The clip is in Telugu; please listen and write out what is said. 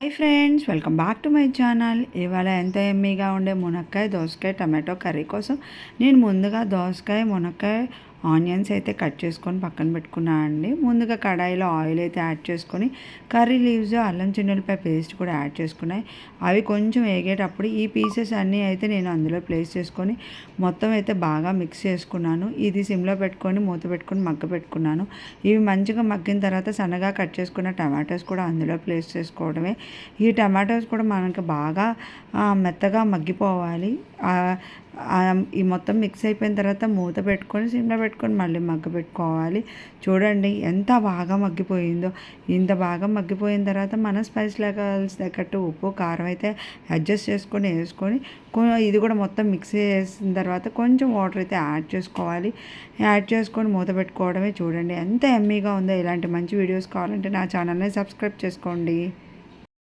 Hi friends, welcome back to my channel. ఇవాళ ఎంతో ఎమ్మీగా ఉండే మునక్కాయ దోసకాయ టమాటో కర్రీ కోసం నేను ముందుగా దోసకాయ మునక్కాయ ఆనియన్స్ అయితే కట్ చేసుకొని పక్కన పెట్టుకున్నాను అండి. ముందుగా కడాయిలో ఆయిల్ అయితే యాడ్ చేసుకొని కర్రీ లీవ్స్, అల్లం చిన్నులపాయ పేస్ట్ కూడా యాడ్ చేసుకున్నాయి. అవి కొంచెం వేగేటప్పుడు ఈ పీసెస్ అన్నీ అయితే నేను అందులో ప్లేస్ చేసుకొని మొత్తం అయితే బాగా మిక్స్ చేసుకున్నాను. ఇది సిమ్లో పెట్టుకొని మూత పెట్టుకొని మగ్గ పెట్టుకున్నాను. ఇవి మంచిగా మగ్గిన తర్వాత సన్నగా కట్ చేసుకున్న టమాటోస్ కూడా అందులో ప్లేస్ చేసుకోవడమే. ఈ టమాటోస్ కూడా మనకి బాగా మెత్తగా మగ్గిపోవాలి. ఈ మొత్తం మిక్స్ అయిపోయిన తర్వాత మూత పెట్టుకొని సిమ్లో పెట్టుకొని మళ్ళీ మగ్గ పెట్టుకోవాలి. చూడండి ఎంత బాగా మగ్గిపోయిందో. ఇంత బాగా మగ్గిపోయిన తర్వాత మన స్పైస్ లెవెల్స్ తగ్గట్టు ఉప్పు కారం అయితే అడ్జస్ట్ చేసుకొని వేసుకొని ఇది కూడా మొత్తం మిక్స్ చేసిన తర్వాత కొంచెం వాటర్ అయితే యాడ్ చేసుకోవాలి. యాడ్ చేసుకొని మూత పెట్టుకోవడమే. చూడండి ఎంత ఎమ్మీగా ఉందో. ఇలాంటి మంచి వీడియోస్ కావాలంటే నా ఛానల్ని సబ్స్క్రైబ్ చేసుకోండి.